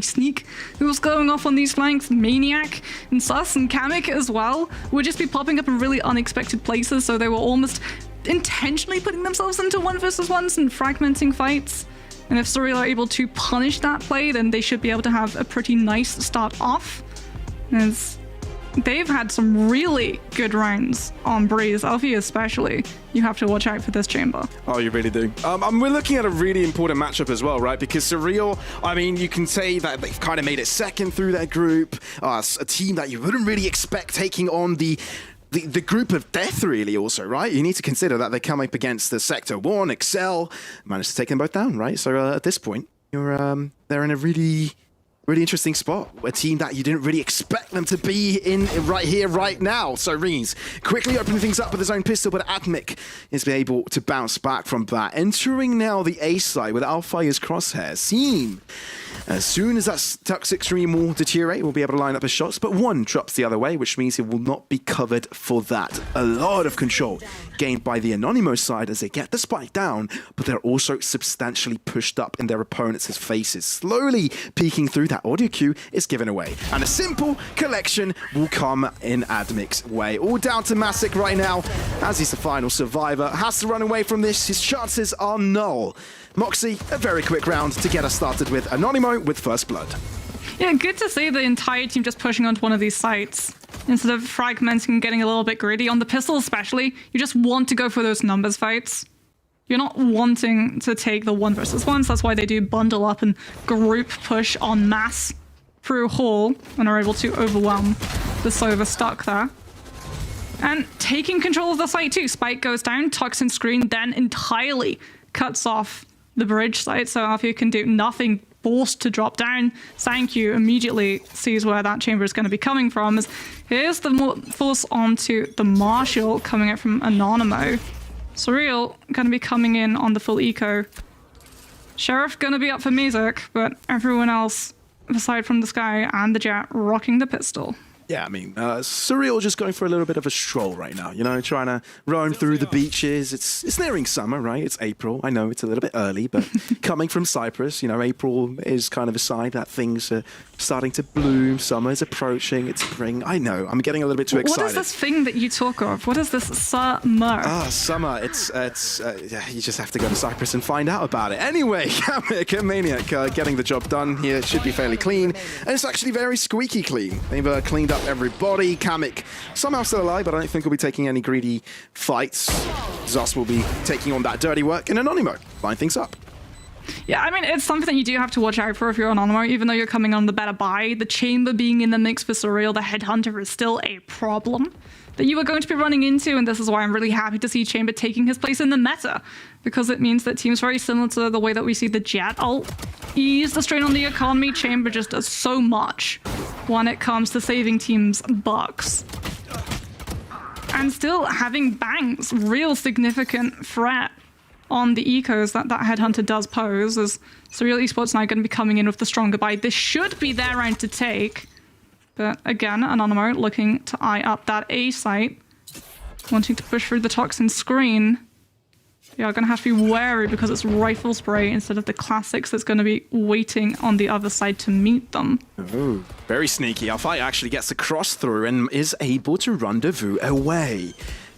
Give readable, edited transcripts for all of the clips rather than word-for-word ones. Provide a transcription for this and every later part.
Sneak, who was going off on these flanks, Maniac, and Sus, and Kamek as well, would just be popping up in really unexpected places, so they were almost intentionally putting themselves into 1v1s and fragmenting fights. And if Surreal are able to punish that play, then they should be able to have a pretty nice start off. As they've had some really good rounds on Breeze, Alfie especially. You have to watch out for this chamber. Oh, you really do. We're looking at a really important matchup as well, right? Because Surreal, I mean, you can say that they've kind of made it second through their group. A team that you wouldn't really expect taking on the group of death, really, also, right? You need to consider that they come up against the Sector 1, Excel, managed to take them both down, right? So at this point, they're in a really interesting spot. A team that you didn't really expect them to be in right here, right now. So Reens quickly opening things up with his own pistol, but Admic is able to bounce back from that. Entering now the A side with Alfire's crosshairs. Seem as soon as that toxic stream will deteriorate, we'll be able to line up his shots, but one drops the other way, which means he will not be covered for that. A lot of control gained by the Anonymo side as they get the spike down, but they're also substantially pushed up in their opponents' faces. Slowly peeking through, that audio cue is given away, and a simple collection will come in Admic's way. All down to Masic right now, as he's the final survivor. Has to run away from this, his chances are null. Moxie, a very quick round to get us started with Anonymo with first blood. Yeah, good to see the entire team just pushing onto one of these sites instead of fragmenting and getting a little bit greedy. On the pistol especially, you just want to go for those numbers fights. You're not wanting to take the 1v1s, that's why they do bundle up and group push en masse through Hall and are able to overwhelm the Sova stuck there. And taking control of the site too. Spike goes down, Toxin Screen then entirely cuts off the bridge site, so Alfie can do nothing, forced to drop down. Sankyu immediately sees where that chamber is going to be coming from. As here's the force onto the Marshal coming out from Anonymo. Surreal going to be coming in on the full eco. Sheriff going to be up for music, but everyone else, aside from the Sky and the Jet, rocking the pistol. Yeah, I mean, Surreal just going for a little bit of a stroll right now, you know, trying to roam through the beaches. It's nearing summer, right? It's April. I know it's a little bit early, but coming from Cyprus, you know, April is kind of a sign that things are starting to bloom. Summer is approaching. It's spring. I know. I'm getting a little bit too excited. What is this thing that you talk of? What is this summer? Ah, summer. It's yeah, you just have to go to Cyprus and find out about it. Anyway, Kamek and Maniac getting the job done here. It should be fairly clean. And it's actually very squeaky clean. They've cleaned up everybody. Kamek somehow still alive, but I don't think he'll be taking any greedy fights. Zos will be taking on that dirty work, and Anonymo line things up. Yeah, I mean, it's something that you do have to watch out for if you're Anonymo, even though you're coming on the better buy. The chamber being in the mix for Surreal, the Headhunter, is still a problem that you are going to be running into, and this is why I'm really happy to see Chamber taking his place in the meta, because it means that teams very similar to the way that we see the Jet ult ease the strain on the economy. Chamber just does so much when it comes to saving teams bucks. And still having Banks, real significant threat on the ecos that Headhunter does pose, as Surreal Esports now going to be coming in with the stronger buy. This should be their round to take. But again, Anonymo looking to eye up that A site, wanting to push through the Toxin Screen. You are going to have to be wary because it's Rifle Spray instead of the Classics that's going to be waiting on the other side to meet them. Oh, very sneaky. Alfai actually gets a cross through and is able to rendezvous away.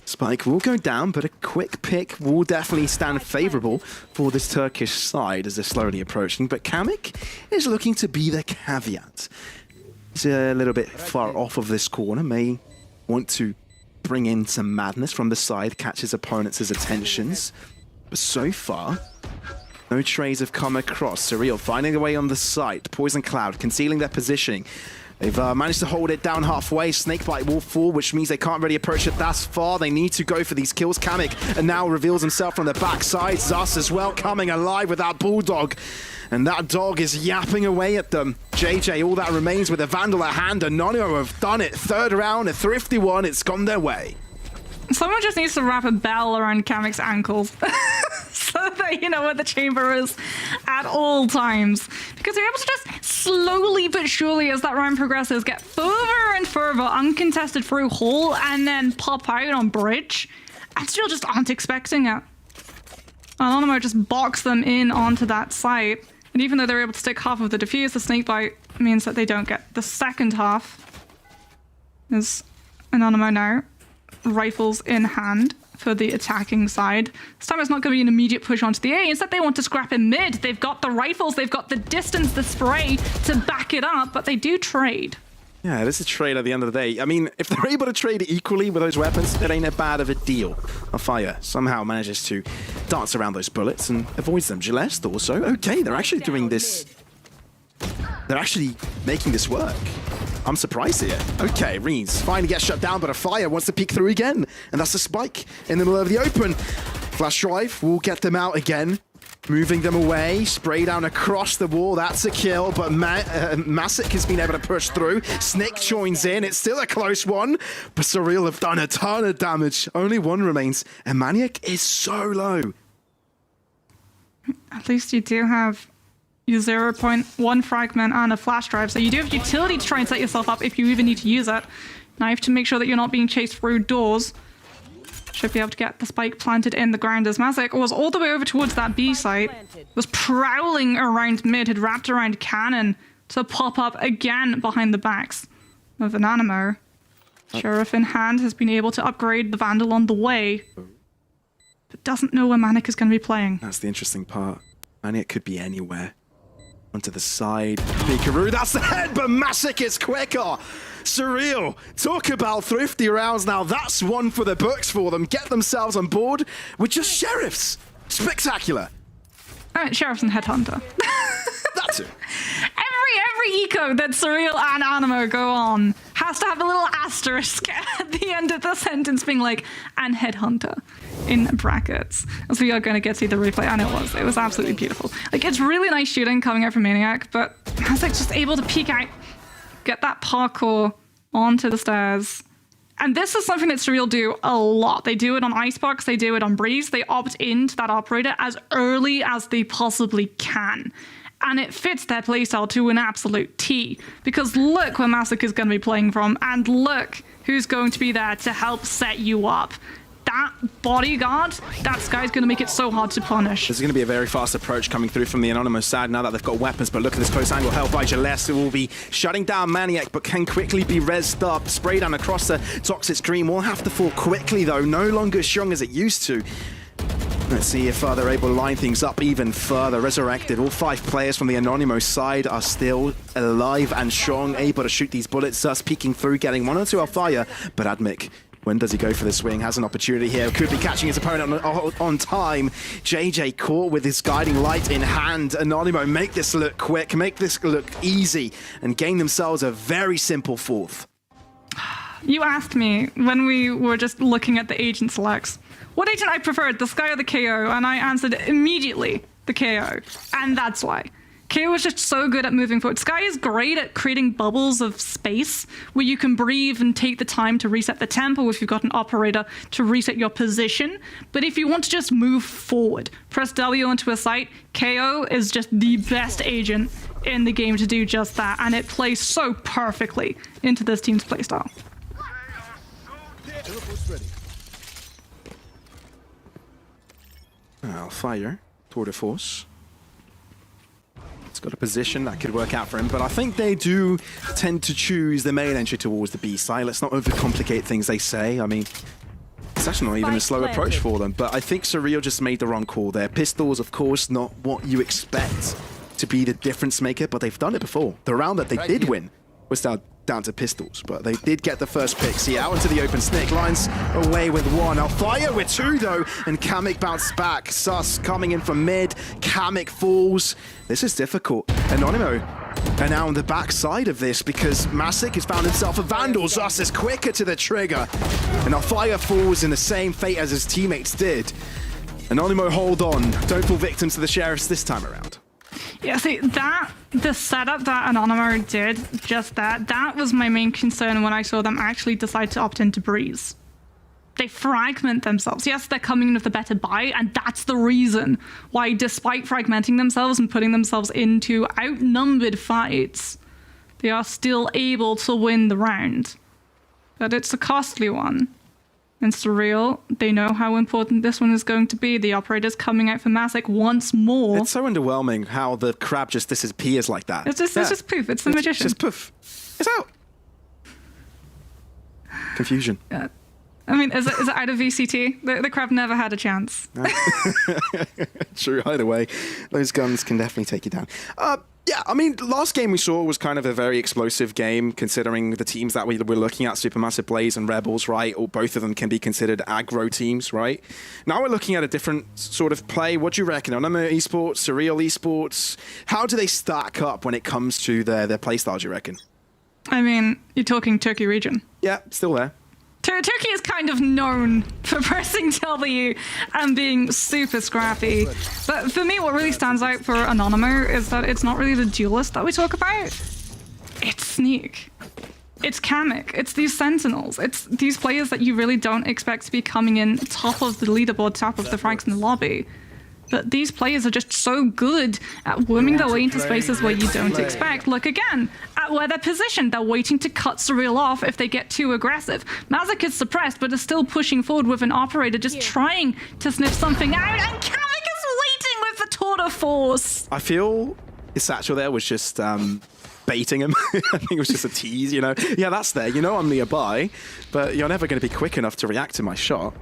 Spike will go down, but a quick pick will definitely stand favorable for this Turkish side as they're slowly approaching. But Kamek is looking to be the caveat. He's a little bit far off of this corner, may want to bring in some madness from the side, catch his opponents' attentions. But so far, no trays have come across. Surreal finding a way on the site. Poison Cloud concealing their positioning. They've managed to hold it down halfway. Snakebite will fall, which means they can't really approach it that far. They need to go for these kills. Kamek and now reveals himself from the backside. Zas as well coming alive with that Bulldog. And that dog is yapping away at them. JJ, all that remains with a Vandal at hand. Anonymo have done it. Third round, a thrifty one. It's gone their way. Someone just needs to wrap a bell around Kamek's ankles so that you know where the chamber is at all times. Because you're able to just slowly but surely, as that round progresses, get further and further uncontested through Hall and then pop out on Bridge. And still just aren't expecting it. Anonymo just box them in onto that site. And even though they're able to stick half of the defuse, the snakebite means that they don't get the second half. There's Anonymo now, rifles in hand for the attacking side. This time it's not going to be an immediate push onto the A. Instead, they want to scrap in mid. They've got the rifles, they've got the distance, the spray to back it up, but they do trade. Yeah, this is a trade at the end of the day. I mean, if they're able to trade it equally with those weapons, it ain't a bad of a deal. Fire somehow manages to dance around those bullets and avoids them. Gilleste also. Okay, they're actually doing this. They're actually making this work. I'm surprised here. Okay, Reens finally gets shut down, but Fire wants to peek through again. And that's a spike in the middle of the open. Flash drive will get them out again. Moving them away, spray down across the wall, that's a kill, but Masic has been able to push through. Snick joins in, it's still a close one, but Surreal have done a ton of damage. Only one remains, and Maniac is so low. At least you do have your 0.1 fragment and a flash drive, so you do have utility to try and set yourself up if you even need to use it. Now you have to make sure that you're not being chased through doors. Should be able to get the spike planted in the ground as Masic was all the way over towards that B site, was prowling around mid, had wrapped around Cannon to pop up again behind the backs of Anonymo. Sheriff in hand has been able to upgrade the Vandal on the way, but doesn't know where Manic is going to be playing. That's the interesting part. Manic could be anywhere. Onto the side, Pikaru, that's the head, but Masic is quicker. Surreal, talk about thrifty rounds now. That's one for the books for them. Get themselves on board with just Sheriffs. Spectacular. Sheriffs and Headhunter. That's it. Every eco that Surreal and Anonymo go on has to have a little asterisk at the end of the sentence being like, and Headhunter in brackets. As we are going to get to see the replay, and it was absolutely beautiful. Like, it's really nice shooting coming out from Maniac, but Masic just able to peek out, get that parkour onto the stairs. And this is something that Surreal do a lot. They do it on Icebox, they do it on Breeze. They opt into that operator as early as they possibly can. And it fits their playstyle to an absolute T. Because look where Masic is going to be playing from, and look who's going to be there to help set you up. That bodyguard, that guy's going to make it so hard to punish. There's going to be a very fast approach coming through from the Anonymous side now that they've got weapons, but look at this close angle held by Gilleste, who will be shutting down Maniac, but can quickly be rezzed up. Spray down across the Toxic Screen will have to fall quickly though, no longer as strong as it used to. Let's see if they're able to line things up even further. Resurrected, all 5 players from the Anonymous side are still alive and strong, able to shoot these bullets, thus peeking through, getting 1 or 2 off fire, but Admic, when does he go for the swing? Has an opportunity here. Could be catching his opponent on time. JJ caught with his guiding light in hand. Anonymo make this look quick, make this look easy, and gain themselves a very simple 4th. You asked me when we were just looking at the agent selects, what agent I preferred, the Sky or the KO? And I answered immediately the KO. And that's why. KO is just so good at moving forward. Sky is great at creating bubbles of space where you can breathe and take the time to reset the tempo if you've got an operator to reset your position. But if you want to just move forward, press W onto a site, KO is just the best agent in the game to do just that. And it plays so perfectly into this team's playstyle. Fire, Tour de Force. It's got a position that could work out for him, but I think they do tend to choose the main entry towards the B side. Let's not overcomplicate things, they say. I mean, it's actually not even a slow approach for them, but I think Surreal just made the wrong call there. Pistols, of course, not what you expect to be the difference maker, but they've done it before. The round that they did win was down to pistols, but they did get the first pick. See, out into the open, Snake lines away with 1. Now Fire with 2 though, and Kamek bounced back. Sus coming in from mid, Kamek falls. This is difficult. Anonymo are now on the back side of this because Masic has found himself a Vandal. Sus is quicker to the trigger, and now Fire falls in the same fate as his teammates did. Anonymo hold on, don't fall victim to the Sheriffs this time around. Yeah, see, the setup that Anonymo did, just that was my main concern when I saw them actually decide to opt into Breeze. They fragment themselves. Yes, they're coming in with a better buy, and that's the reason why, despite fragmenting themselves and putting themselves into outnumbered fights, they are still able to win the round. But it's a costly one. And Surreal, they know how important this one is going to be. The operator's coming out for Mazik once more. It's so underwhelming how the crab just disappears like that. It's just poof. It's the magician. It's just poof. It's out. Confusion. Yeah. I mean, is it out of VCT? The crab never had a chance. True, either way, those guns can definitely take you down. Yeah, I mean, last game we saw was kind of a very explosive game, considering the teams that we were looking at, Supermassive Blaze and Rebels, right? Or both of them can be considered aggro teams, right? Now we're looking at a different sort of play. What do you reckon? Anonymo Esports, Surreal Esports, how do they stack up when it comes to their play styles, you reckon? I mean, you're talking Turkey region. Yeah, still there. Turkey is kind of known for pressing W and being super scrappy. But for me, what really stands out for Anonymo is that it's not really the duelist that we talk about. It's Sneak. It's Kamek. It's these Sentinels. It's these players that you really don't expect to be coming in top of the leaderboard, top of the ranks in the lobby. But these players are just so good at worming their way into spaces where you don't expect. Look again at where they're positioned. They're waiting to cut Surreal off if they get too aggressive. Mazik is suppressed, but is still pushing forward with an operator just trying to sniff something out. And Kamek is waiting with the tour de force. I feel his satchel there was just baiting him. I think it was just a tease, you know. Yeah, that's there. You know I'm nearby, but you're never going to be quick enough to react to my shot.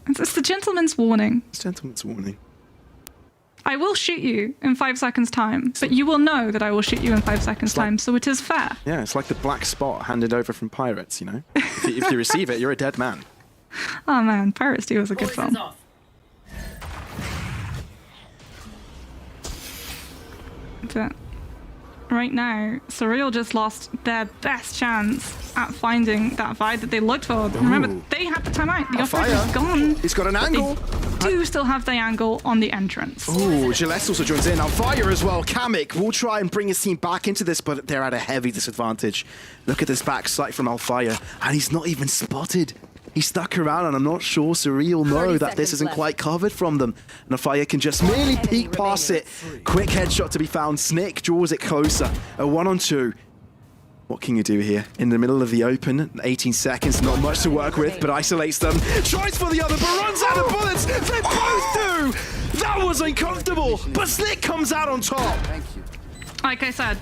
It's the gentleman's warning. It's gentleman's warning. I will shoot you in 5 seconds' time, but you will know that I will shoot you in 5 seconds' time, so it is fair. Yeah, it's like the black spot handed over from Pirates, you know? If you receive it, you're a dead man. Oh man, Pirates 2 was a good film. But right now, Surreal just lost their best chance at finding that vibe that they looked for. Remember, they had the timeout. The operator's gone. He's got an angle. They do still have the angle on the entrance. Ooh, Gillespie also joins in. Alfire as well. Kamek will try and bring his team back into this, but they're at a heavy disadvantage. Look at this backside from Alfire, and he's not even spotted. He stuck around, and I'm not sure Surreal know that this isn't quite covered from them. And Alfire can just merely peek past it. Quick headshot to be found. Snick draws it closer. A 1-on-2. What can you do here? In the middle of the open, 18 seconds, not much to work with, but isolates them. Tries for the other, but runs out of bullets. They both do! That was uncomfortable, but Snick comes out on top. Like I said,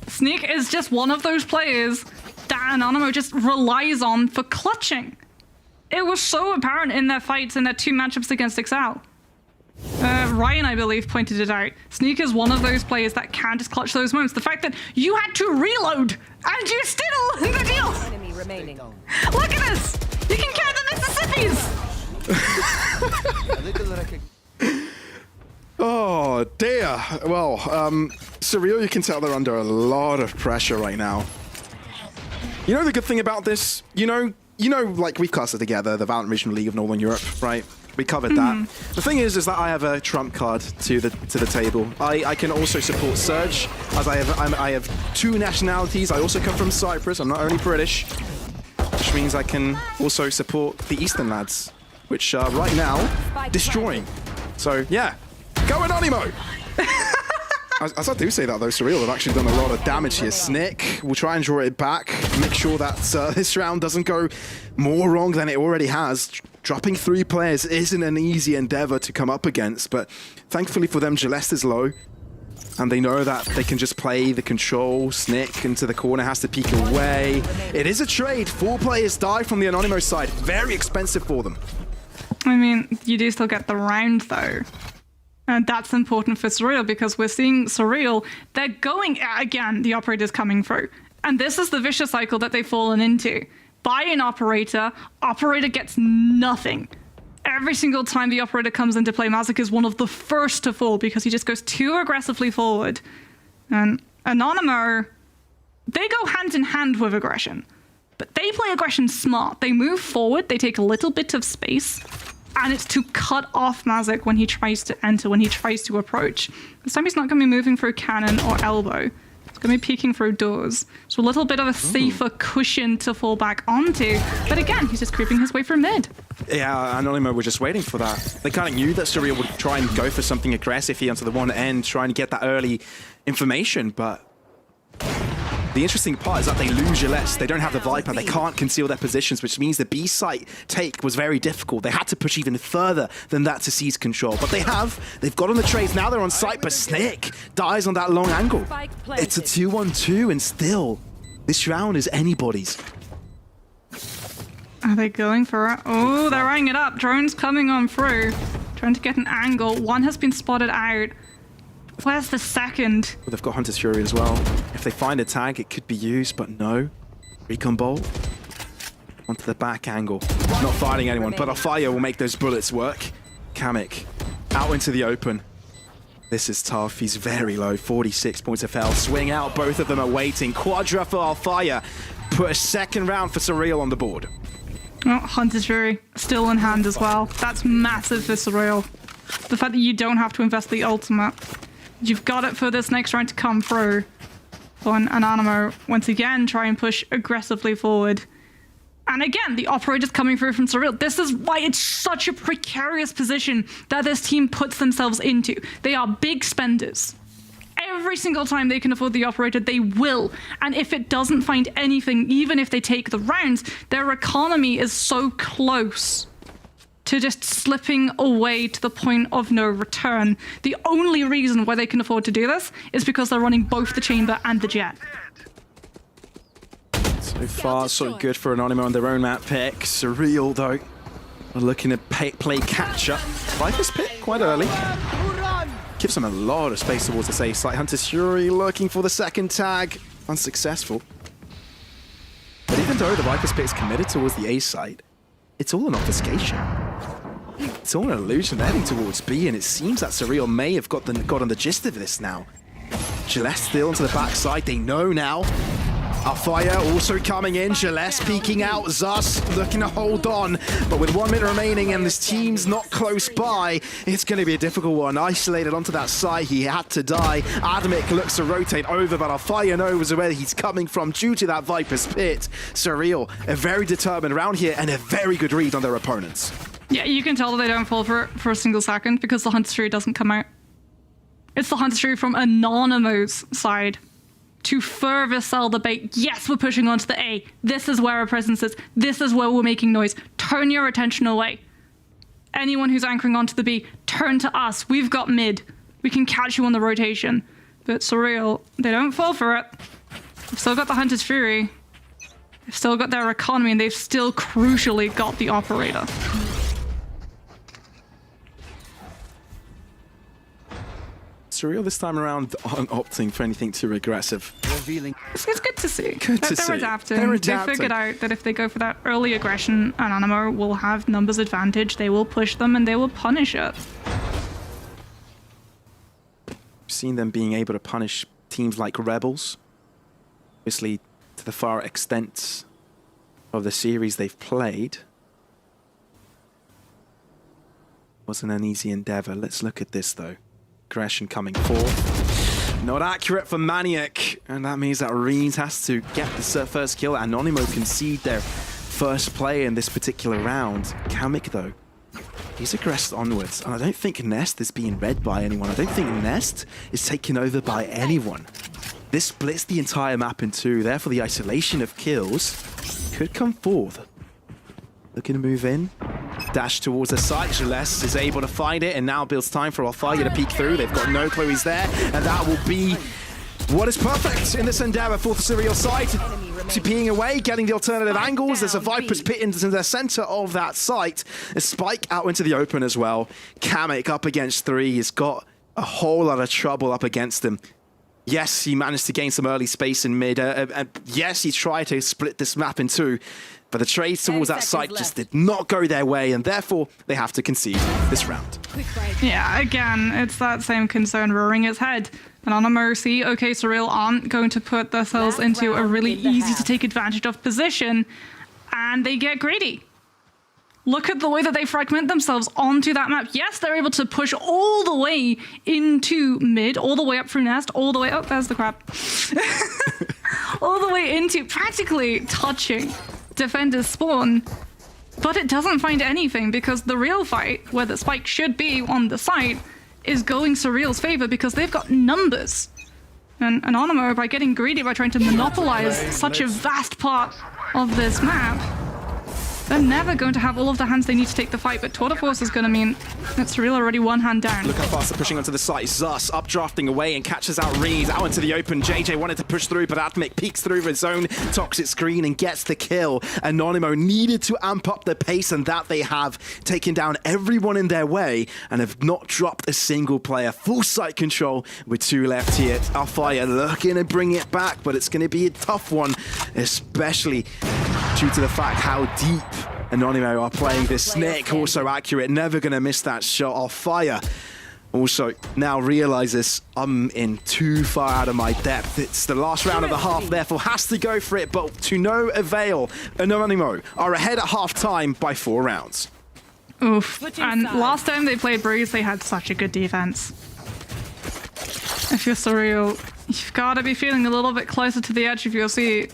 Sneak is just one of those players that Anonymo just relies on for clutching. It was so apparent in their fights in their 2 matchups against Excel. Ryan, I believe, pointed it out. Sneak is one of those players that can just clutch those moments. The fact that you had to reload and you still in the deal. Enemy remaining. Look at this. You can count the Mississippis. Oh dear. Well, Surreal, you can tell they're under a lot of pressure right now. You know the good thing about this? You know, like we've casted together the Valorant Regional League of Northern Europe, right? We covered that. The thing is that I have a trump card to the table. I can also support Surge, as I have 2 nationalities. I also come from Cyprus. I'm not only British, which means I can also support the Eastern lads, which are right now destroying. So yeah, go Anonymo! As I do say that though, Surreal have actually done a lot of damage here. Snick will try and draw it back, make sure that this round doesn't go more wrong than it already has. Dropping 3 players isn't an easy endeavor to come up against, but thankfully for them, Gillespie is low, and they know that they can just play the control. Snick into the corner, has to peek away. It is a trade. 4 players die from the Anonymo side. Very expensive for them. I mean, you do still get the round though. And that's important for Surreal because we're seeing Surreal, they're going, again, the operator's coming through. And this is the vicious cycle that they've fallen into. Buy an operator, operator gets nothing. Every single time the operator comes into play, Mazik is one of the first to fall because he just goes too aggressively forward. And Anonymo, they go hand in hand with aggression. But they play aggression smart. They move forward, they take a little bit of space, and it's to cut off Mazik when he tries to enter, when he tries to approach. This time he's not going to be moving through cannon or elbow. It's going to be peeking through doors. So a little bit of a safer cushion to fall back onto. But again, he's just creeping his way through mid. Yeah, Anonymo were just waiting for that. They kind of knew that Surreal would try and go for something aggressive here onto the one end, trying to get that early information, but The interesting part is that they lose Gillespie. They don't have the Viper. They can't conceal their positions, which means the B site take was very difficult. They had to push even further than that to seize control. But they have. They've got on the trades. Now they're on site, but Snick dies on that long angle. It's a 2-on-2, and still, this round is anybody's. Are they going for it? Oh, they're eyeing it up. Drones coming on through. Trying to get an angle. One has been spotted out. Where's the second? Well, they've got Hunter's Fury as well. If they find a tag, it could be used, but no. Recon Bolt onto the back angle. Not finding anyone, but a fire will make those bullets work. Kamek out into the open. This is tough. He's very low. 46 points of health. Swing out. Both of them are waiting. Quadra for Alfire. Put a second round for Surreal on the board. Oh, Hunter's Fury still in hand as well. That's massive for Surreal. The fact that you don't have to invest the ultimate. You've got it for this next round to come through. On Anonymo, once again, try and push aggressively forward. And again, the operator's coming through from Surreal. This is why it's such a precarious position that this team puts themselves into. They are big spenders. Every single time they can afford the operator, they will. And if it doesn't find anything, even if they take the rounds, their economy is so close to just slipping away to the point of no return. The only reason why they can afford to do this is because they're running both the chamber and the jet. So far, so good for Anonymo on their own map pick. Surreal, though, are looking to play catch-up. Viper's pick quite early. Gives them a lot of space towards the A site. Hunter's Fury looking for the second tag. Unsuccessful. But even though the Viper's pick is committed towards the A site, it's all an obfuscation. It's all an illusion. They're heading towards B, and it seems that Surreal may have gotten the gist of this now. Gillespie still onto the backside. They know now. Alfire also coming in. Gillespie peeking out. Zus looking to hold on. But with 1 minute remaining and this team's not close by, it's going to be a difficult one. Isolated onto that side. He had to die. Adamic looks to rotate over, but Alfire knows where he's coming from due to that Viper's pit. Surreal, a very determined round here and a very good read on their opponents. Yeah, you can tell that they don't fall for it for a single second because the Hunter's Fury doesn't come out. It's the Hunter's Fury from Anonymo's side to further sell the bait. Yes, we're pushing onto the A. This is where our presence is. This is where we're making noise. Turn your attention away. Anyone who's anchoring onto the B, turn to us. We've got mid. We can catch you on the rotation. But Surreal, they don't fall for it. They've still got the Hunter's Fury. They've still got their economy, and they've still crucially got the operator. Surreal this time around aren't opting for anything too aggressive. It's good to see. Good to see. They're adapting. They're They adapting. figured out that if they go for that early aggression, Anonymo will have numbers advantage. They will push them and they will punish it. We've seen them being able to punish teams like Rebels. Obviously, to the far extent of the series they've played. Wasn't an easy endeavor. Let's look at this, though. Aggression coming forth. Not accurate for Maniac, and that means that Reens has to get the first kill. Anonymo concede their first play in this particular round. Kamek, though, he's aggressed onwards, and I don't think Nest is being read by anyone. I don't think Nest is taken over by anyone. This splits the entire map in two, therefore the isolation of kills could come forth. Looking to move in. Dash towards the site. Gillespie is able to find it, and now builds time for Alfire to peek through. They've got no clue he's there, and that will be what is perfect in this endeavor for the Surreal side. TPing away, getting the alternative angles. There's a Viper's pit into the center of that site. A spike out into the open as well. Kamek up against 3. He's got a whole lot of trouble up against him. Yes, he managed to gain some early space in mid. And yes, he tried to split this map in two. But the trades towards that site just did not go their way, and therefore they have to concede this round. Yeah, again, it's that same concern rearing its head. And on a mercy, okay, Surreal aren't going to put themselves into a really easy to take advantage of position, and they get greedy. Look at the way that they fragment themselves onto that map. Yes, they're able to push all the way into mid, all the way up through Nest, all the way... Oh, there's the crab. All the way into practically touching defender's spawn, but it doesn't find anything because the real fight, where the spike should be on the site, is going Surreal's favor because they've got numbers. And Anonymo, by getting greedy, by trying to monopolize such a vast part of this map, they're never going to have all of the hands they need to take the fight, but Tour de Force is going to mean that Surreal already one hand down. Look how fast they're pushing onto the site. Zus updrafting away and catches out Reed out into the open. JJ wanted to push through, but Admic peeks through his own toxic screen and gets the kill. Anonymo needed to amp up the pace, and that they have, taken down everyone in their way and have not dropped a single player. Full site control with 2 left here. Alfire looking to bring it back, but it's going to be a tough one, especially due to the fact how deep Anonymo are playing this. Snake also accurate, never going to miss that shot. Alfire also now realizes I'm in too far out of my depth. It's the last round of the half, therefore has to go for it, but to no avail. Anonymo are ahead at half-time by 4 rounds. Oof. And last time they played Breeze, they had such a good defense. If you're Surreal, you've got to be feeling a little bit closer to the edge of your seat.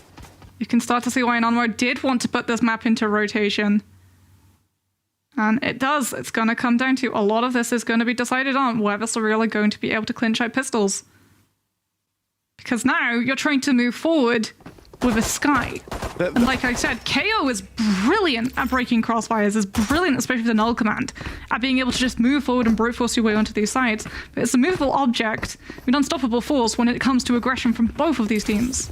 You can start to see why Anonymo did want to put this map into rotation. And it does. It's going to come down to a lot of this is going to be decided on whether Surreal are going to be able to clinch out pistols. Because now you're trying to move forward with a Sky. And like I said, KO is brilliant at breaking crossfires, is brilliant, especially with the null command, at being able to just move forward and brute force your way onto these sides. But it's a movable object, an unstoppable force when it comes to aggression from both of these teams.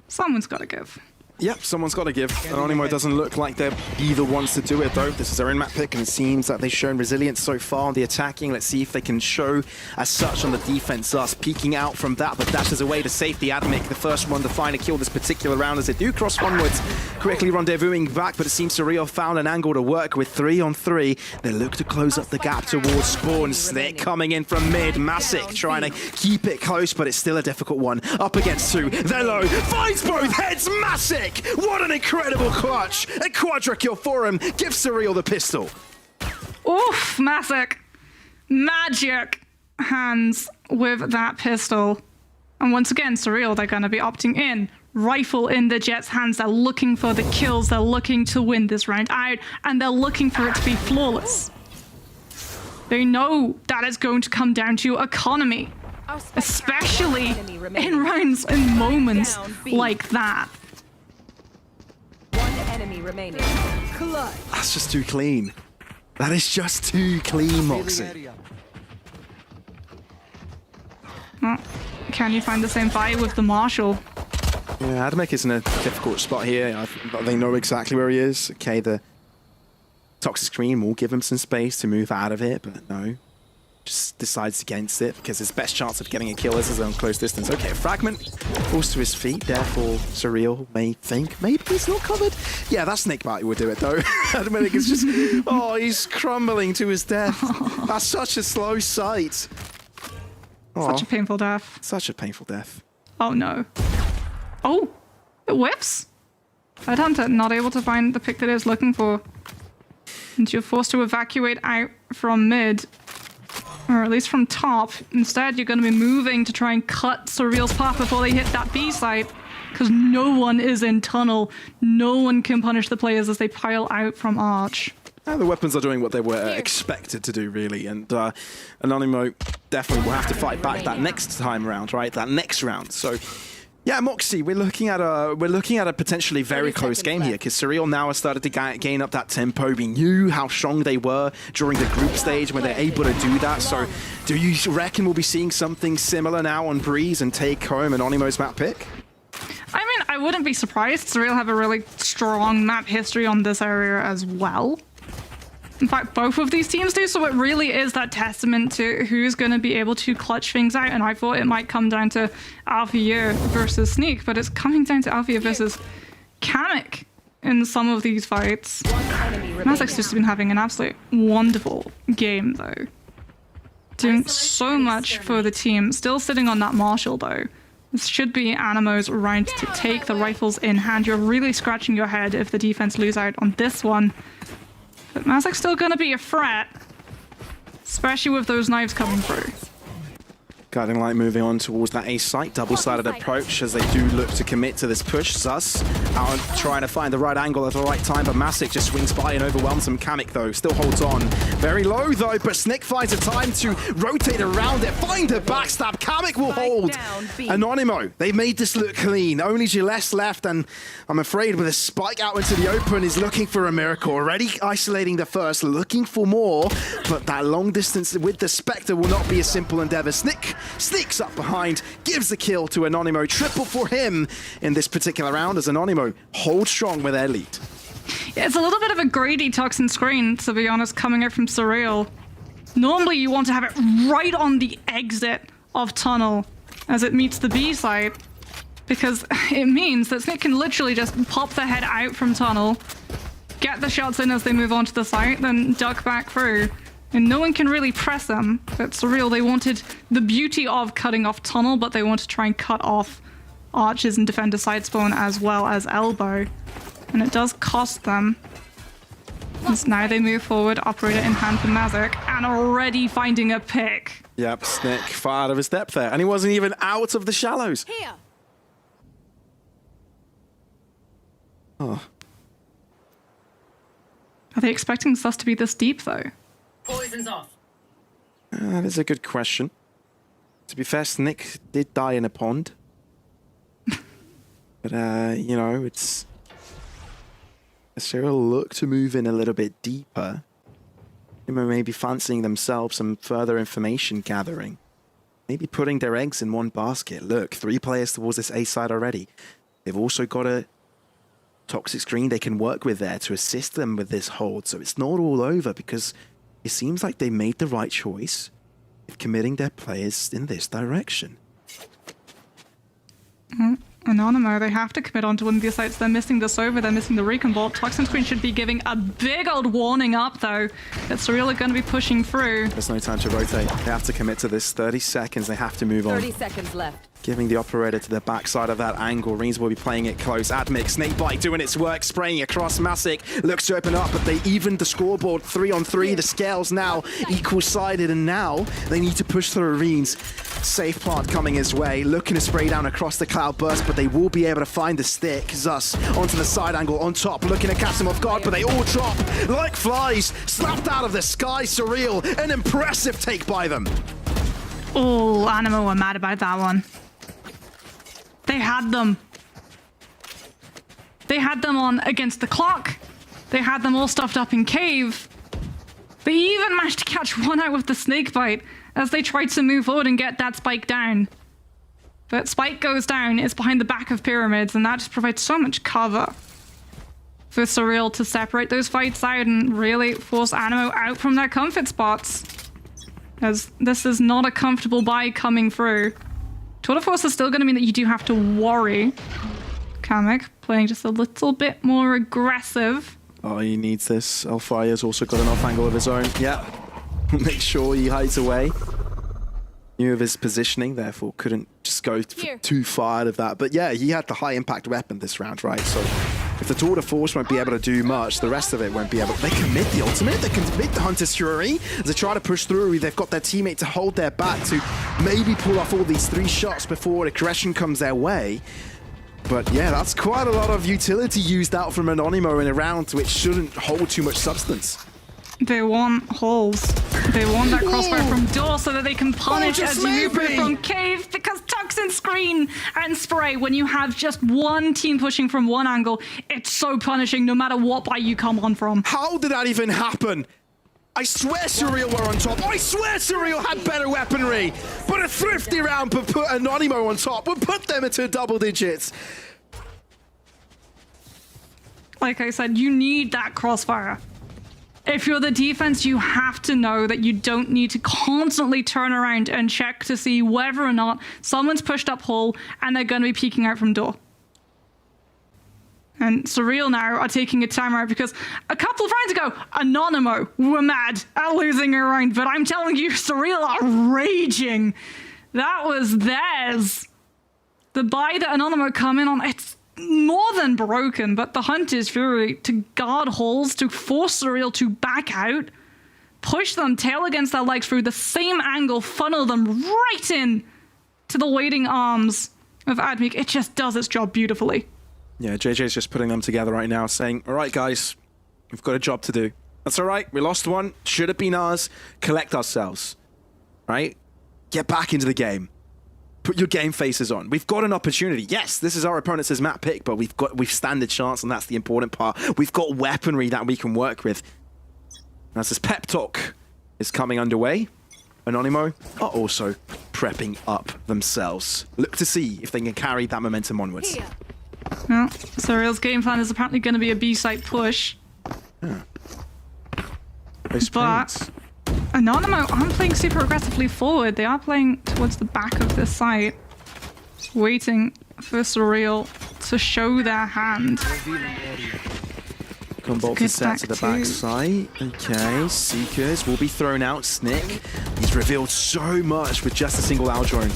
Someone's got to give. Yep, someone's got to give. Anonymo doesn't look like they're either ones to do it, though. This is their own map pick, and it seems that they've shown resilience so far on the attacking. Let's see if they can show as such on the defense. Us peeking out from that, but dashes away to safety. Admic, the first one to find a kill this particular round as they do cross onwards. Quickly rendezvousing back, but it seems Surreal found an angle to work with 3 on 3. They look to close up the gap towards Spawn. Snake coming in from mid. Masic trying to keep it close, but it's still a difficult one. Up against 2. They're low. Finds both heads. Masic! What an incredible clutch! A quadra kill for him. Give Surreal the pistol. Oof, Masic. Magic hands with that pistol. And once again, Surreal, they're going to be opting in. Rifle in the Jet's hands. They're looking for the kills. They're looking to win this round out. And they're looking for it to be flawless. They know that it's going to come down to economy. Especially in rounds, in moments like that. Enemy remaining. That's just too clean. That is just too clean, Moxie. Well, can you find the same fight with the Marshal? Yeah, Admic is in a difficult spot here. They know exactly where he is. Okay, the toxic screen will give him some space to move out of it, but no. Just decides against it because his best chance of getting a kill is his own close distance. Okay, a fragment falls to his feet, therefore Surreal may think maybe he's not covered. Yeah, that snake bite would do it though. Admic is just, oh, he's crumbling to his death. That's such a slow sight. Such a painful death. Such a painful death. Oh no. Oh, it whiffs. Headhunter not able to find the pick that it is looking for. And you're forced to evacuate out from mid. Or at least from top. Instead, you're going to be moving to try and cut Surreal's path before they hit that B site. Because no one is in tunnel. No one can punish the players as they pile out from Arch. The weapons are doing what they were expected to do, really. And Anonymo definitely will have to fight back that next time around, right? That next round. So, yeah, Moxie, we're looking at a potentially very close game here because Surreal now has started to gain up that tempo. We knew how strong they were during the group stage when they're able to do that. So, do you reckon we'll be seeing something similar now on Breeze and take home Anonymo's map pick? I mean, I wouldn't be surprised. Surreal have a really strong map history on this area as well. In fact, both of these teams do, so it really is that testament to who's going to be able to clutch things out. And I thought it might come down to Alfia versus Sneak, but it's coming down to Alfia versus Kamek in some of these fights. Mazik's just been having an absolute wonderful game, though. Doing so much for the team. Still sitting on that Marshal, though. This should be Anonymo's round to take the rifles in hand. You're really scratching your head if the defense lose out on this one. But Mazik's still going to be a threat, especially with those knives coming through. Guiding Light moving on towards that A site, double-sided approach as they do look to commit to this push. Zus out trying to find the right angle at the right time, but Masic just swings by and overwhelms him. Kamek, though, still holds on. Very low, though, but Snick finds a time to rotate around it, find the backstab. Kamek will hold. Anonymo, they made this look clean. Only Gilles left, and I'm afraid with a spike out into the open, is looking for a miracle. Already isolating the first, looking for more, but that long distance with the Spectre will not be a simple endeavor. Snick sneaks up behind, gives the kill to Anonymo. Triple for him in this particular round as Anonymo holds strong with their lead. Yeah, it's a little bit of a greedy toxin screen, to be honest, coming out from Surreal. Normally you want to have it right on the exit of tunnel as it meets the B site, because it means that Snick can literally just pop their head out from tunnel, get the shots in as they move onto the site, then duck back through. And no one can really press them. But Surreal, they wanted the beauty of cutting off tunnel, but they want to try and cut off archers and defender side spawn as well as elbow. And it does cost them. As now they move forward, operator in hand for Mazik, and already finding a pick. Yep, Snick far out of his depth there, and he wasn't even out of the shallows. Here. Oh. Are they expecting us to be this deep, though? Poison's off. That is a good question. To be fair, Snick did die in a pond. But, you know, it's... Surreal look to move in a little bit deeper. Maybe fancying themselves some further information gathering. Maybe putting their eggs in one basket. Look, 3 players towards this A side already. They've also got a toxic screen they can work with there to assist them with this hold. So it's not all over, because it seems like they made the right choice of committing their players in this direction. Anonymo, they have to commit onto one of these sites. They're missing this over, they're missing the recon bolt. Toxin Screen should be giving a big old warning up, though, that Surreal are going to be pushing through. There's no time to rotate. They have to commit to this. 30 seconds, they have to move on. 30 seconds left. Giving the operator to the backside of that angle. Reens will be playing it close. Admix, Snakebite doing its work, spraying across. Masic looks to open up, but they evened the scoreboard 3-on-3. The scales now equal-sided, and now they need to push through Reens. Safe plant coming his way, looking to spray down across the cloud burst, but they will be able to find the stick. Zus onto the side angle on top, looking to catch him off guard, but they all drop like flies, slapped out of the sky. Surreal, an impressive take by them. Oh, Anonymo were mad about that one. They had them. They had them on against the clock. They had them all stuffed up in cave. They even managed to catch one out with the snake bite as they tried to move forward and get that spike down. But spike goes down, it's behind the back of pyramids, and that just provides so much cover for Surreal to separate those fights out and really force Anonymo out from their comfort spots. As this is not a comfortable buy coming through. Tour de Force is still going to mean that you do have to worry. Kamek playing just a little bit more aggressive. Oh, he needs this. Alfire's also got an off angle of his own. Yeah. Make sure he hides away. Knew of his positioning, therefore couldn't just go too far out of that. But yeah, he had the high impact weapon this round, right? So if the Tour de Force won't be able to do much, the rest of it won't be able to. They commit the ultimate, they commit the Hunter's Fury. As they try to push through, they've got their teammate to hold their back to maybe pull off all these 3 shots before aggression comes their way. But yeah, that's quite a lot of utility used out from Anonymo in a round which shouldn't hold too much substance. They want holes. They want that crossfire from door so that they can punish as you move through from cave, because Toxin Screen and Spray, when you have just one team pushing from one angle, it's so punishing no matter what buy you come on from. How did that even happen? I swear Surreal were on top. I swear Surreal had better weaponry. But a thrifty round would put Anonymo on top, would put them into double digits. Like I said, you need that crossfire. If you're the defense, you have to know that you don't need to constantly turn around and check to see whether or not someone's pushed up hole and they're going to be peeking out from door. And Surreal now are taking a timeout because a couple of rounds ago, Anonymo were mad at losing a round, but I'm telling you, Surreal are raging. That was theirs. The buy that Anonymo come in on, it's more than broken, but the Hunter's Fury to guard holes, to force Surreal to back out, push them tail against their legs through the same angle, funnel them right in to the waiting arms of Admik. It just does its job beautifully. Yeah, JJ's just putting them together right now, saying, all right, guys, we've got a job to do. That's all right. We lost one. Should have been ours. Collect ourselves. Right? Get back into the game. Put your game faces on. We've got an opportunity. Yes, this is our opponent's map pick, but we've stand a chance, and that's the important part. We've got weaponry that we can work with. As this pep talk is coming underway, Anonymo are also prepping up themselves. Look to see if they can carry that momentum onwards. Well, Surreal's game plan is apparently going to be a B-site push. Yeah. But Anonymo aren't playing super aggressively forward. They are playing towards the back of this site, waiting for Surreal to show their hand. Combo is set to the back side. Okay, Seekers will be thrown out. Snick, he's revealed so much with just a single out drone.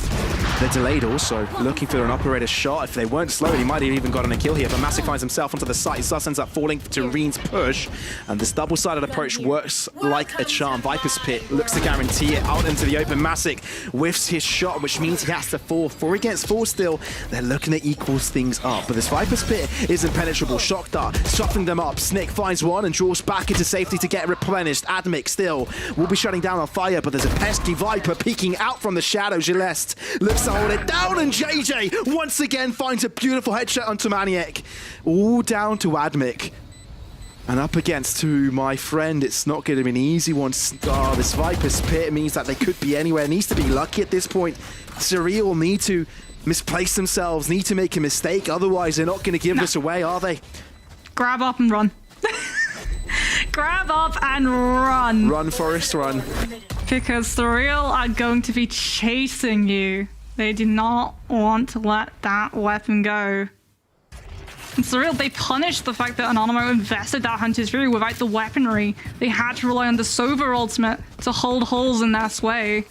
They're delayed also, looking for an operator shot. If they weren't slow, he might have even gotten a kill here, but Massic finds himself onto the site. Sus ends up falling to Reen's push, and this double-sided approach works like a charm. Viper's Pit looks to guarantee it out into the open. Massic whiffs his shot, which means he has to fall. 4 against 4 still. They're looking to equal things up, but this Viper's Pit is impenetrable. Shock Dart, softening them up. Snick finds one and draws back into safety to get replenished. Admik still will be shutting down on fire, but there's a pesky Viper peeking out from the shadow. Gilleste looks to hold it down, and JJ once again finds a beautiful headshot onto Maniac. All down to Admik. And up against two, my friend, it's not going to be an easy one. Oh, this Viper's Pit means that they could be anywhere. Needs to be lucky at this point. Surreal need to misplace themselves, need to make a mistake, otherwise they're not going to give this away, are they? Grab up and run. Grab up and run. Run, Forest, run. Because Surreal are going to be chasing you. They do not want to let that weapon go. And Surreal, they punished the fact that Anonymo invested that Hunter's Fury without the weaponry. They had to rely on the Sova ultimate to hold holes in their sway.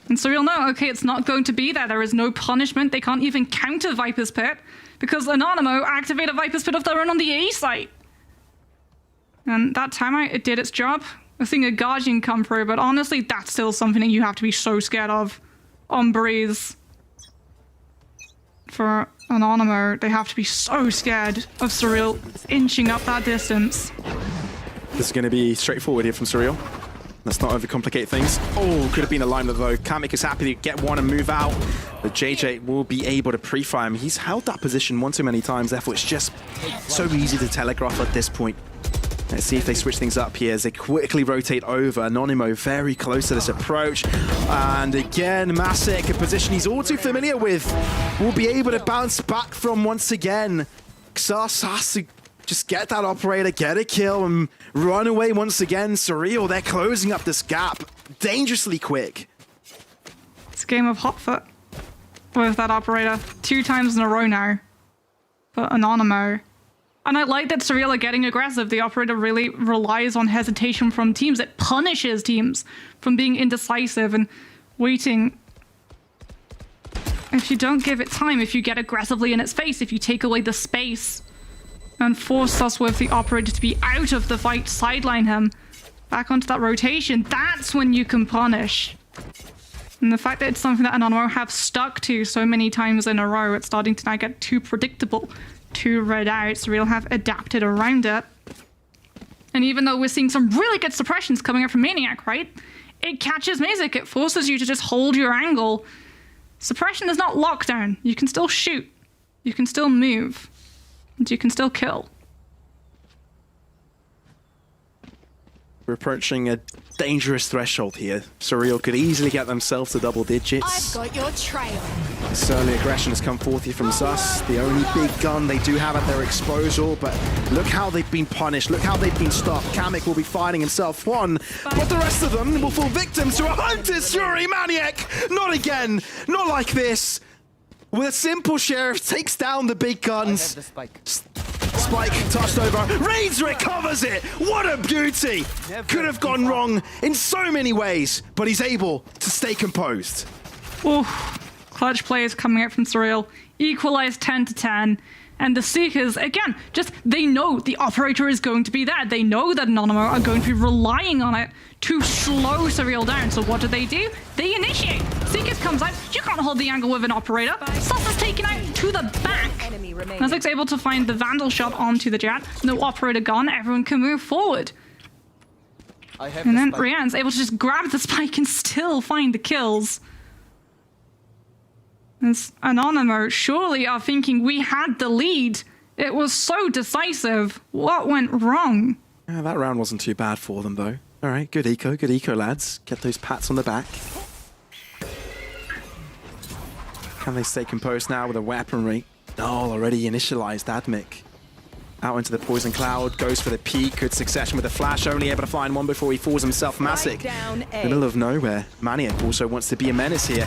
And Surreal know, okay, it's not going to be there. There is no punishment. They can't even counter Viper's Pit because Anonymo activated Viper's Pit of their own on the A site. And that timeout, it did its job. I think a Guardian come through, but honestly, that's still something that you have to be so scared of on Breeze. For Anonymo, they have to be so scared of Surreal inching up that distance. This is going to be straightforward here from Surreal. Let's not overcomplicate things. Oh, could have been a alignment though. Kamek is happy to get one and move out. But JJ will be able to pre-fire him. He's held that position one too many times, therefore it's just so easy to telegraph at this point. Let's see if they switch things up here as they quickly rotate over. Anonymo very close to this approach. And again, Massic, a position he's all too familiar with, will be able to bounce back from once again. Xas has to just get that operator, get a kill, and run away once again. Surreal, they're closing up this gap dangerously quick. It's a game of hot foot with that operator 2 times in a row now for Anonymo. And I like that Surreal are getting aggressive. The operator really relies on hesitation from teams. It punishes teams from being indecisive and waiting. If you don't give it time, if you get aggressively in its face, if you take away the space and force us with the operator to be out of the fight, sideline him back onto that rotation, that's when you can punish. And the fact that it's something that Anonymo have stuck to so many times in a row, it's starting to now get too predictable. To read out, Surreal have adapted around it. And even though we're seeing some really good suppressions coming out from Maniac, right? It catches music, it forces you to just hold your angle. Suppression is not lockdown. You can still shoot, you can still move, and you can still kill. We're approaching a dangerous threshold here. Surreal could easily get themselves to double digits. I've got your trail. This early aggression has come forth here from Sus. The only big gun they do have at their disposal, but look how they've been punished. Look how they've been stopped. Kamek will be finding himself one, but the rest of them will fall victims to a Hunter's Fury. Maniac! Not again! Not like this! With a simple sheriff, takes down the big guns. Spike touched over. Reigns recovers it! What a beauty! Could have gone wrong in so many ways, but he's able to stay composed. Ooh, clutch plays coming out from Surreal. Equalized 10-10. And the Seekers, again, just they know the operator is going to be there. They know that Anonymo are going to be relying on it to slow Surreal down. So what do? They initiate. Seekers comes out. You can't hold the angle with an operator. Sus is taken out to the back. Nazic's able to find the Vandal shot onto the Jet. No operator gone. Everyone can move forward. And then Rian's able to just grab the spike and still find the kills. As Anonymo surely are thinking we had the lead. It was so decisive. What went wrong? Yeah, that round wasn't too bad for them, though. All right, good eco, lads. Get those pats on the back. Can they stay composed now with a weaponry? No, already initialized Admic. Out into the poison cloud, goes for the peak, good succession with the flash, only able to find one before he falls himself massive. In the middle of nowhere. Maniac also wants to be a menace here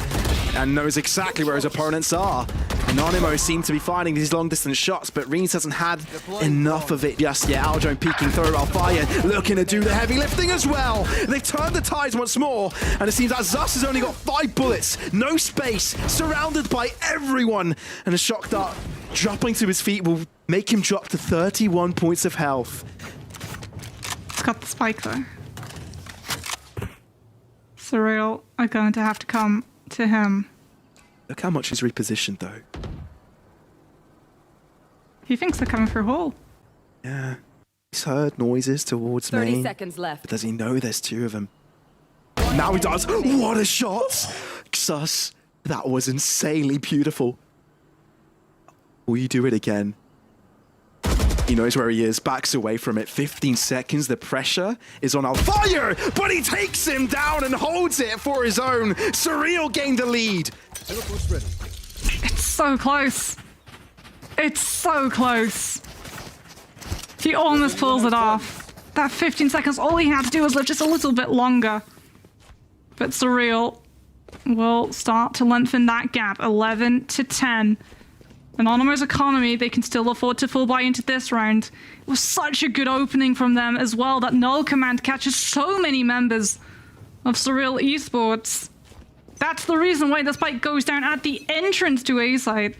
and knows exactly where his opponents are. Anonymo seems to be finding these long-distance shots, but Reens hasn't had enough of it just yet. Aldrone peeking through, Alfire looking to do the heavy lifting as well. They've turned the tides once more, and it seems that Zus has only got 5 bullets, no space, surrounded by everyone, and a shock dart dropping to his feet will make him drop to 31 points of health. It's got the spike, though. Surreal are going to have to come to him. Look how much he's repositioned, though. He thinks they're coming through hall. Yeah. He's heard noises towards 30 main. seconds left. But does he know there's 2 of them? Now he does. What a shot! Xus, that was insanely beautiful. Will you do it again? He knows where he is, backs away from it. 15 seconds, the pressure is on Alfire, but he takes him down and holds it for his own. Surreal gained the lead. It's so close. It's so close. He almost pulls it off. That 15 seconds, all he had to do was live just a little bit longer. But Surreal will start to lengthen that gap, 11 to 10. Anonymo's economy, they can still afford to full buy into this round. It was such a good opening from them as well. That Null Command catches so many members of Surreal Esports. That's the reason why the spike goes down at the entrance to A side.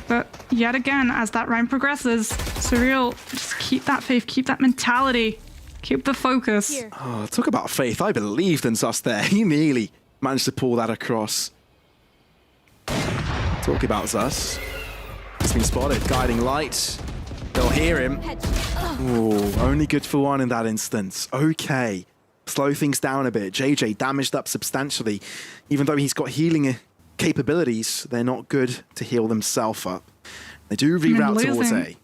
But yet again, as that round progresses, Surreal, just keep that faith, keep that mentality, keep the focus. Oh, talk about faith. I believed in Zus there. He nearly managed to pull that across. Talk about Zus. He's been spotted. Guiding light. They'll hear him. Ooh, only good for one in that instance. Okay. Slow things down a bit. JJ damaged up substantially. Even though he's got healing capabilities, they're not good to heal themselves up. They do reroute towards A.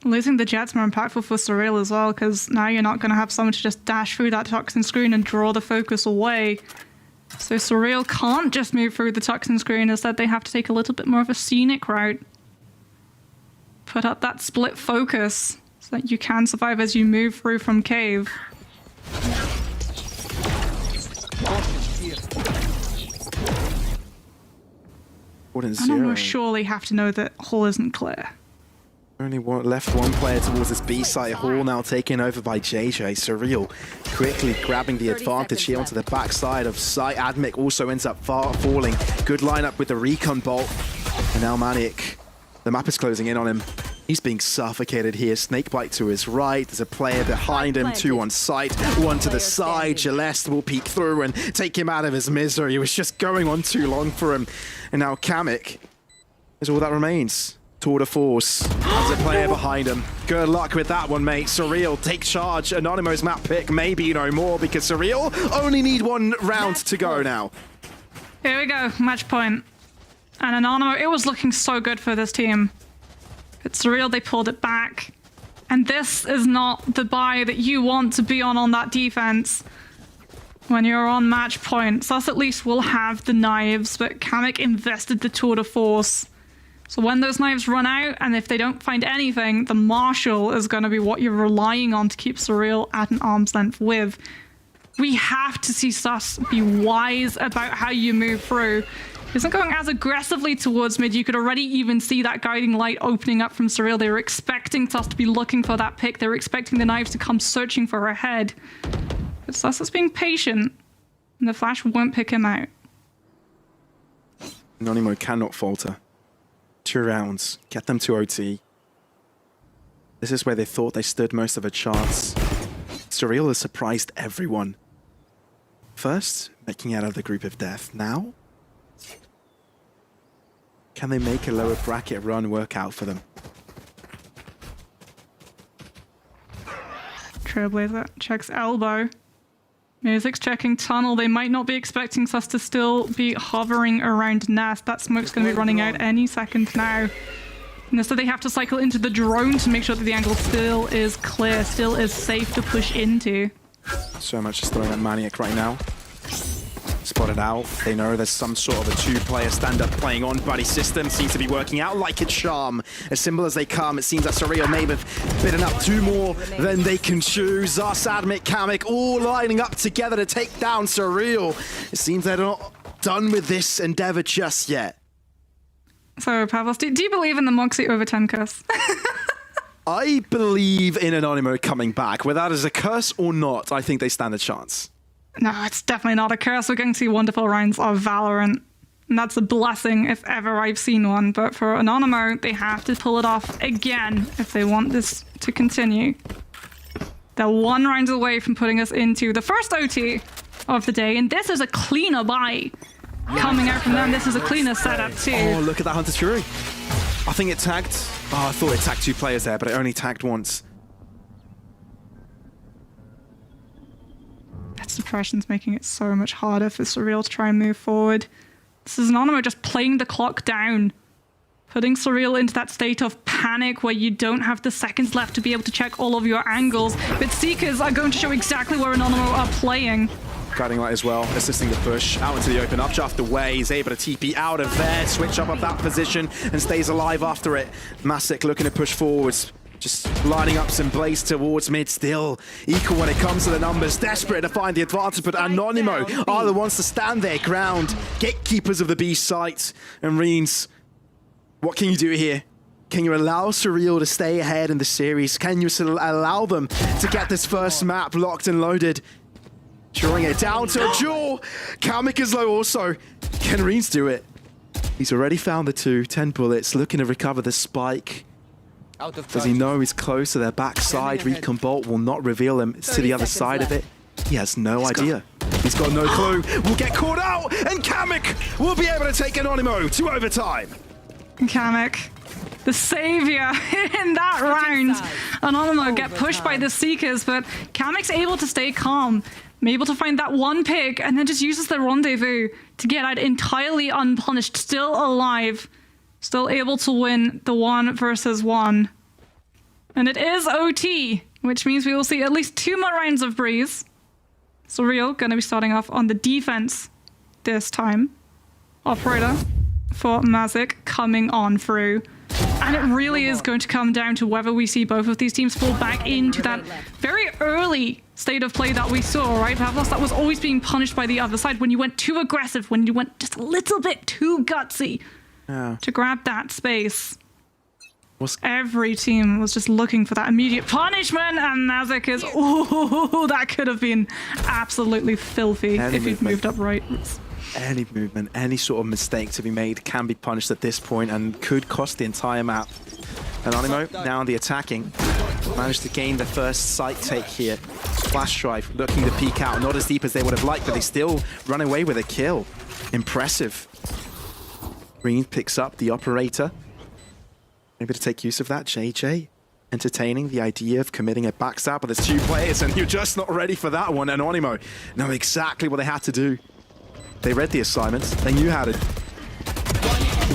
Losing the Jet's more impactful for Surreal as well, because now you're not going to have someone to just dash through that toxin screen and draw the focus away. So Surreal can't just move through the toxin screen, instead they have to take a little bit more of a scenic route. Put up that split focus so that you can survive as you move through from cave. Zero. We'll surely have to know that hall isn't clear. Only left one player towards this B site. Hall now taken over by JJ. Surreal quickly grabbing the advantage here onto the backside of site. Admic also ends up falling. Good lineup with the recon bolt. And now Manic. The map is closing in on him. He's being suffocated here. Snakebite to his right. There's a player behind him. 2 on site. 1 to the side. Celeste will peek through and take him out of his misery. It was just going on too long for him. And now Kamek is all that remains. Tour de force. There's a player behind him. Good luck with that one, mate. Surreal, take charge. Anonymo's map pick, maybe no more, because Surreal only need 1 round to go now. Here we go, match point. And Anonymo, it was looking so good for this team. But Surreal, they pulled it back. And this is not the buy that you want to be on that defense when you're on match point. Sus at least will have the knives, but Kamek invested the tour de force. So when those knives run out, and if they don't find anything, the Marshal is going to be what you're relying on to keep Surreal at an arm's length with. We have to see Sus be wise about how you move through. Isn't going as aggressively towards mid. You could already even see that guiding light opening up from Surreal. They were expecting Sus to be looking for that pick. They were expecting the knives to come searching for her head. But Sus is being patient, and the flash won't pick him out. Anonymo cannot falter. 2 rounds, get them to OT. This is where they thought they stood most of a chance. Surreal has surprised everyone. First, making out of the group of death. Now, can they make a lower bracket run work out for them? Trailblazer checks elbow. Music's checking tunnel. They might not be expecting us to still be hovering around nest. That smoke's going to be running out any second now. And so they have to cycle into the drone to make sure that the angle still is clear, still is safe to push into. So much is throwing at Maniac right now. Spotted out. They know there's some sort of a 2-player stand-up playing on. Buddy system seems to be working out like it's charm. As simple as they come, it seems that Surreal may have bitten up 2 more than they can chew. Zas, Admit, Kamek all lining up together to take down Surreal. It seems they're not done with this endeavor just yet. So, Pavlos, do you believe in the Moxie over 10 curse? I believe in Anonymo coming back. Whether that is a curse or not, I think they stand a chance. No, it's definitely not a curse. We're going to see wonderful rounds of Valorant. And that's a blessing if ever I've seen one. But for Anonymo, they have to pull it off again if they want this to continue. They're 1 round away from putting us into the first OT of the day. And this is a cleaner buy coming out from them. This is a cleaner setup too. Oh, look at that Hunter's Fury. I think it tagged. Oh, I thought it tagged 2 players there, but it only tagged once. That suppression's making it so much harder for Surreal to try and move forward. This is Anonymo just playing the clock down, putting Surreal into that state of panic where you don't have the seconds left to be able to check all of your angles. But Seekers are going to show exactly where Anonymo are playing. Guiding Light as well, assisting the push out into the open. Upshaft away, he's able to TP out of there, switch up of that position, and stays alive after it. Masik looking to push forwards, just lining up some blaze towards mid. Still equal when it comes to the numbers, desperate to find the advantage, but Anonymo are the ones to stand their ground, gatekeepers of the B site. And Reens, what can you do here? Can you allow Surreal to stay ahead in the series? Can you allow them to get this first map locked and loaded? Drawing it down to a duel. Kamek is low also. Can Reens do it? He's already found the 2, 10 bullets, looking to recover the spike. Does he know he's close to their backside? Recon Bolt will not reveal him to the other side of it. He has no idea. He's got no clue. Will get caught out, and Kamek will be able to take Anonymo to overtime. Kamek, the savior in that round. Anonymo get pushed by the Seekers, but Kamek's able to stay calm. Able to find that 1 pick and then just uses the rendezvous to get out entirely unpunished, still alive, still able to win the 1 versus 1. And it is OT, which means we will see at least 2 more rounds of Breeze. Surreal going to be starting off on the defense this time. Operator for Mazik coming on through. And it really is going to come down to whether we see both of these teams fall back into that very early state of play that we saw, right? Pavlos, that was always being punished by the other side when you went too aggressive, when you went just a little bit too gutsy to grab that space. Every team was just looking for that immediate punishment, and Mazik is, ooh, that could have been absolutely filthy if he'd moved up right. Any movement, any sort of mistake to be made can be punished at this point and could cost the entire map. Anonymo now on the attacking. Managed to gain the first site take here. Flash drive looking to peek out. Not as deep as they would have liked, but they still run away with a kill. Impressive. Green picks up the operator. Maybe to take use of that, JJ. Entertaining the idea of committing a backstab, but there's 2 players and you're just not ready for that one. Anonymo know exactly what they had to do. They read the assignment. They knew how to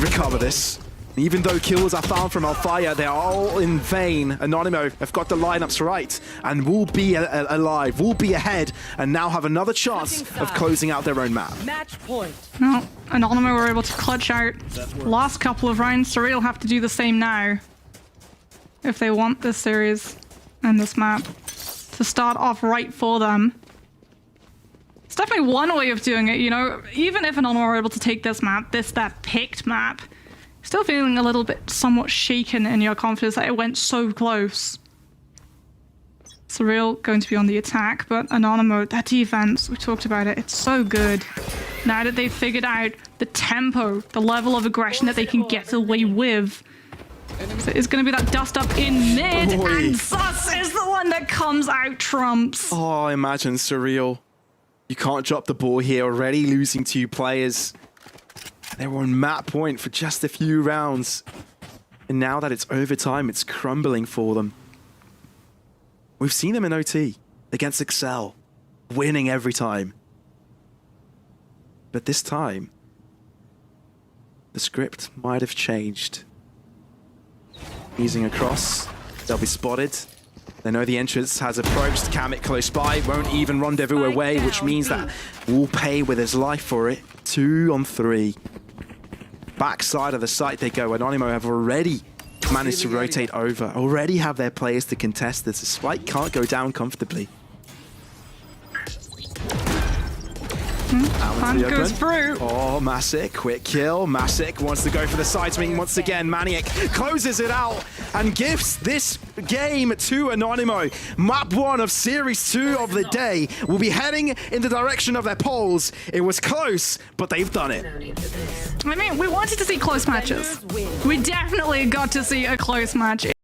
recover this. Even though kills are found from Alfire, they're all in vain. Anonymo have got the lineups right and will be alive, will be ahead, and now have another chance of closing out their own map. Match point. Well, Anonymo were able to clutch out last couple of rounds. Surreal have to do the same now if they want this series and this map to start off right for them. It's definitely one way of doing it, you know, even if Anonymo are able to take this map, that picked map, still feeling a little bit somewhat shaken in your confidence that it went so close. Surreal going to be on the attack, but Anonymo, that defense, we talked about it, it's so good. Now that they've figured out the tempo, the level of aggression that they can get away with. So it's going to be that dust up in mid, Boy. and Sus is the one that comes out trumps. Oh, imagine Surreal. You can't drop the ball here, already losing 2 players. They were on map point for just a few rounds. And now that it's overtime, it's crumbling for them. We've seen them in OT against Excel, winning every time. But this time, the script might have changed. Easing across, they'll be spotted. They know the entrance has approached. Kamik close by, won't even rendezvous away, which means that will pay with his life for it. 2 on 3. Backside of the site they go. Anonymo have already managed to rotate over, already have their players to contest this. The spike can't go down comfortably. Hunt goes through. Oh, Masic, quick kill. Masic wants to go for the side swing once again. Maniac closes it out and gives this game to Anonymo. Map 1 of Series 2 of the day will be heading in the direction of their poles. It was close, but they've done it. I mean, we wanted to see close matches. We definitely got to see a close match.